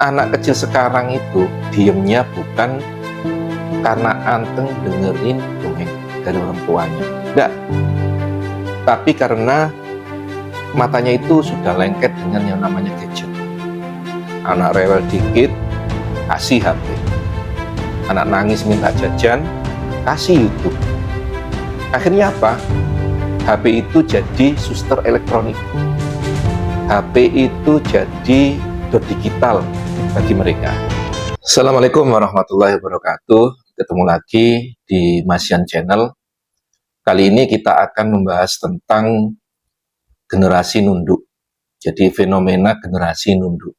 Anak kecil sekarang itu diemnya bukan karena anteng dengerin dongeng dari orang tuanya. Enggak, tapi karena matanya itu sudah lengket dengan yang namanya gadget. Anak rewel dikit, kasih HP. Anak nangis minta jajan, kasih YouTube. Akhirnya apa? HP itu jadi suster elektronik. HP itu jadi digital bagi mereka. Assalamualaikum warahmatullahi wabarakatuh. Ketemu lagi di Masyan Channel. Kali ini kita akan membahas tentang generasi nunduk. Jadi fenomena generasi nunduk.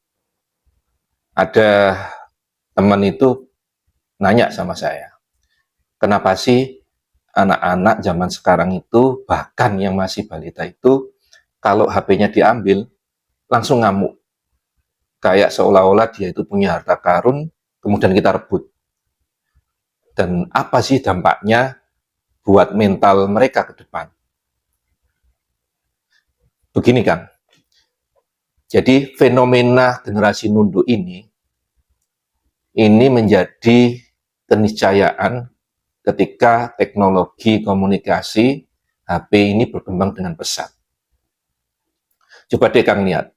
Ada teman itu nanya sama saya, kenapa sih anak-anak zaman sekarang itu, bahkan yang masih balita itu, kalau HP-nya diambil, langsung ngamuk. Kayak seolah-olah dia itu punya harta karun, kemudian kita rebut. Dan apa sih dampaknya buat mental mereka ke depan? Begini kan, jadi fenomena generasi nunduk ini menjadi keniscayaan ketika teknologi komunikasi HP ini berkembang dengan pesat. Coba deh Kang lihat,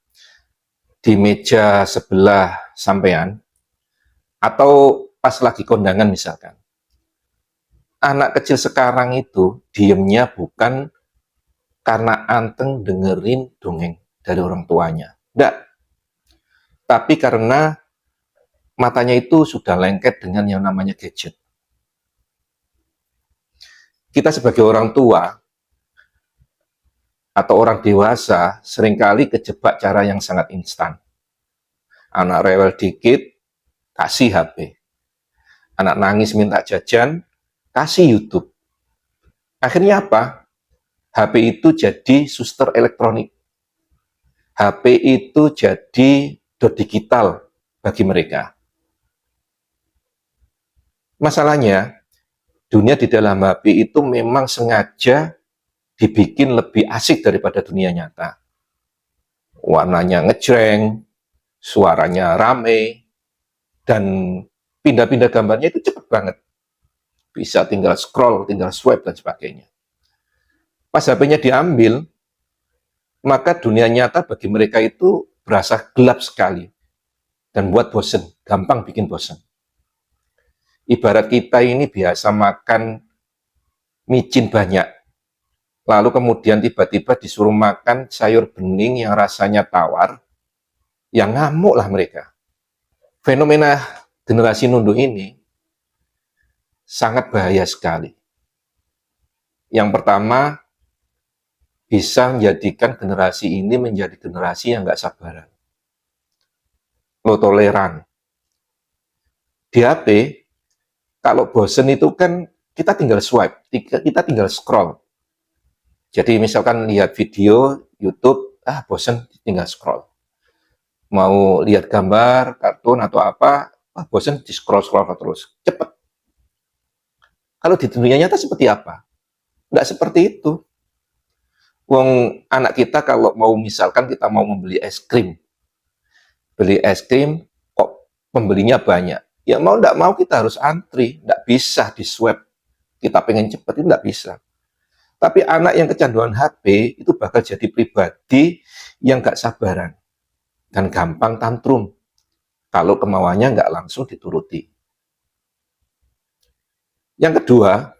di meja sebelah sampean, atau pas lagi kondangan misalkan, anak kecil sekarang itu diemnya bukan karena anteng dengerin dongeng dari orang tuanya. Enggak, tapi karena matanya itu sudah lengket dengan yang namanya gadget. Kita sebagai orang tua atau orang dewasa seringkali kejebak cara yang sangat instan. Anak rewel dikit, kasih HP. Anak nangis minta jajan, kasih YouTube. Akhirnya apa? HP itu jadi suster elektronik. HP itu jadi digital bagi mereka. Masalahnya, dunia di dalam HP itu memang sengaja dibikin lebih asik daripada dunia nyata. Warnanya ngejreng, suaranya rame, dan pindah-pindah gambarnya itu cepet banget. Bisa tinggal scroll, tinggal swipe, dan sebagainya. Pas HP-nya diambil, maka dunia nyata bagi mereka itu berasa gelap sekali. Dan buat bosen, gampang bikin bosen. Ibarat kita ini biasa makan micin banyak, lalu kemudian tiba-tiba disuruh makan sayur bening yang rasanya tawar, yang ngamuk lah mereka. Fenomena generasi nunduk ini sangat bahaya sekali. Yang pertama, bisa menjadikan generasi ini menjadi generasi yang nggak sabaran, low toleran. Di HP, kalau bosen itu kan kita tinggal swipe, kita tinggal scroll. Jadi misalkan lihat video YouTube, bosen tinggal scroll. Mau lihat gambar, kartun atau apa, bosen di scroll-scroll terus. Cepet. Kalau di dunia nyata seperti apa? Nggak seperti itu. Wong anak kita kalau mau misalkan kita mau membeli es krim, beli es krim kok pembelinya banyak. Ya mau nggak mau kita harus antri, nggak bisa di swab. Kita pengen cepet itu nggak bisa. Tapi anak yang kecanduan HP itu bakal jadi pribadi yang nggak sabaran dan gampang tantrum kalau kemauannya nggak langsung dituruti. Yang kedua,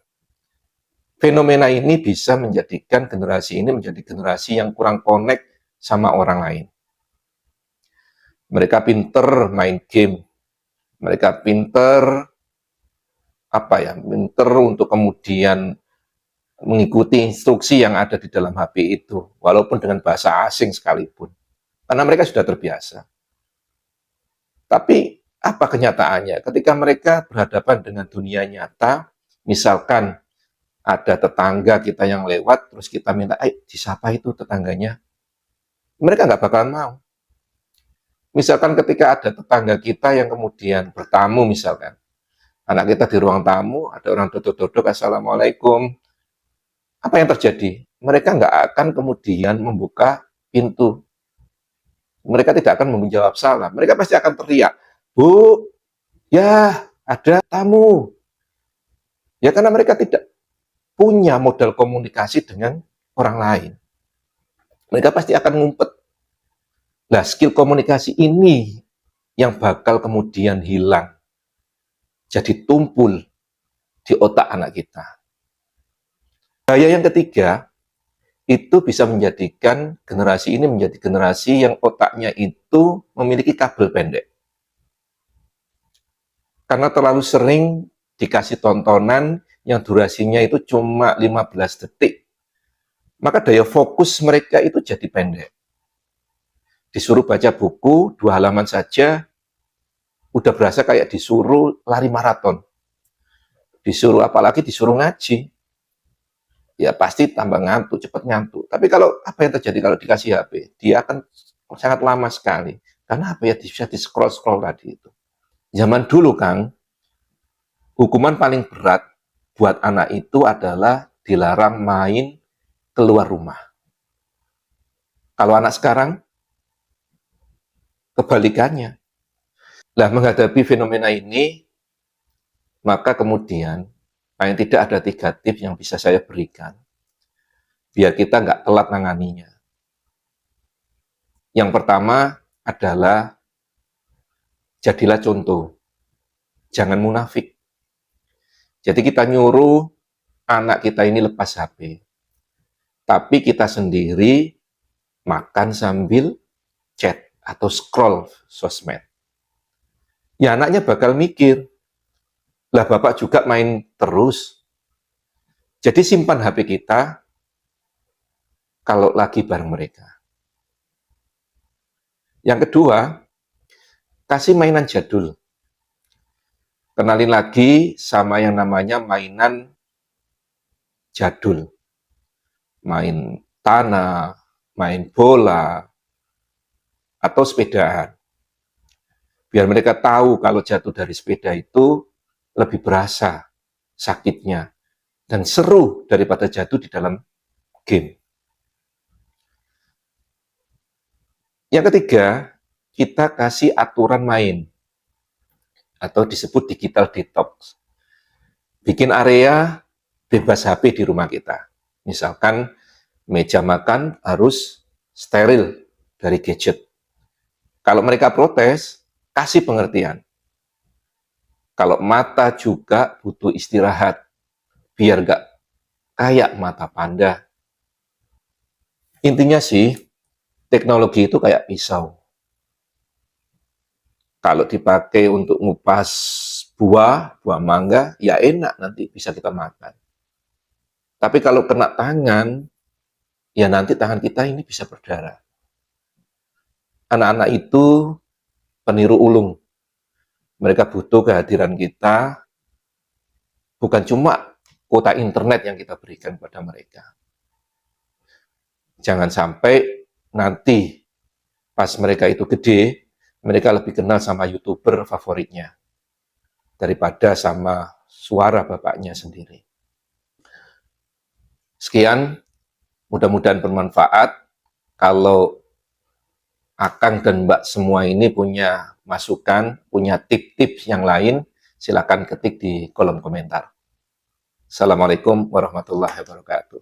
fenomena ini bisa menjadikan generasi ini menjadi generasi yang kurang connect sama orang lain. Mereka pinter main game, mereka pinter pinter untuk kemudian mengikuti instruksi yang ada di dalam HP itu, walaupun dengan bahasa asing sekalipun, karena mereka sudah terbiasa. Tapi apa kenyataannya? Ketika mereka berhadapan dengan dunia nyata, misalkan ada tetangga kita yang lewat, terus kita minta, disapa itu tetangganya. Mereka nggak bakalan mau. Misalkan ketika ada tetangga kita yang kemudian bertamu misalkan, anak kita di ruang tamu, ada orang duduk-duduk, Assalamualaikum. Apa yang terjadi? Mereka nggak akan kemudian membuka pintu. Mereka tidak akan menjawab salam. Mereka pasti akan teriak, "Bu, ya ada tamu." Ya karena mereka tidak punya modal komunikasi dengan orang lain. Mereka pasti akan ngumpet. Nah, skill komunikasi ini yang bakal kemudian hilang, jadi tumpul di otak anak kita. Bahaya yang ketiga, itu bisa menjadikan generasi ini menjadi generasi yang otaknya itu memiliki kabel pendek. Karena terlalu sering dikasih tontonan yang durasinya itu cuma 15 detik, maka daya fokus mereka itu jadi pendek. Disuruh baca buku 2 halaman saja, udah berasa kayak disuruh lari maraton. Disuruh apalagi disuruh ngaji, ya pasti tambah ngantuk, cepat ngantuk. Tapi kalau apa yang terjadi kalau dikasih HP? Dia akan sangat lama sekali. Karena apa ya, bisa di-scroll-scroll tadi itu. Zaman dulu, Kang, hukuman paling berat buat anak itu adalah dilarang main keluar rumah. Kalau anak sekarang, kebalikannya. Nah, menghadapi fenomena ini, maka kemudian, paling tidak ada 3 tips yang bisa saya berikan, biar kita nggak telat nanganinya. Yang pertama adalah, jadilah contoh, jangan munafik. Jadi kita nyuruh anak kita ini lepas HP, tapi kita sendiri makan sambil chat atau scroll sosmed. Ya anaknya bakal mikir, lah bapak juga main terus. Jadi simpan HP kita kalau lagi bareng mereka. Yang kedua, kasih mainan jadul. Kenalin lagi sama yang namanya mainan jadul. Main tanah, main bola, atau sepedaan. Biar mereka tahu kalau jatuh dari sepeda itu lebih berasa sakitnya dan seru daripada jatuh di dalam game. Yang ketiga, kita kasih aturan main atau disebut digital detox. Bikin area bebas HP di rumah kita. Misalkan meja makan harus steril dari gadget. Kalau mereka protes, kasih pengertian. Kalau mata juga butuh istirahat, biar nggak kayak mata panda. Intinya sih, teknologi itu kayak pisau. Kalau dipakai untuk ngupas buah mangga, ya enak, nanti bisa kita makan. Tapi kalau kena tangan, ya nanti tangan kita ini bisa berdarah. Anak-anak itu peniru ulung. Mereka butuh kehadiran kita, bukan cuma kuota internet yang kita berikan kepada mereka. Jangan sampai nanti pas mereka itu gede, mereka lebih kenal sama YouTuber favoritnya daripada sama suara bapaknya sendiri. Sekian, mudah-mudahan bermanfaat. Kalau Akang dan Mbak semua ini punya masukan, punya tips-tips yang lain, silakan ketik di kolom komentar. Assalamualaikum warahmatullahi wabarakatuh.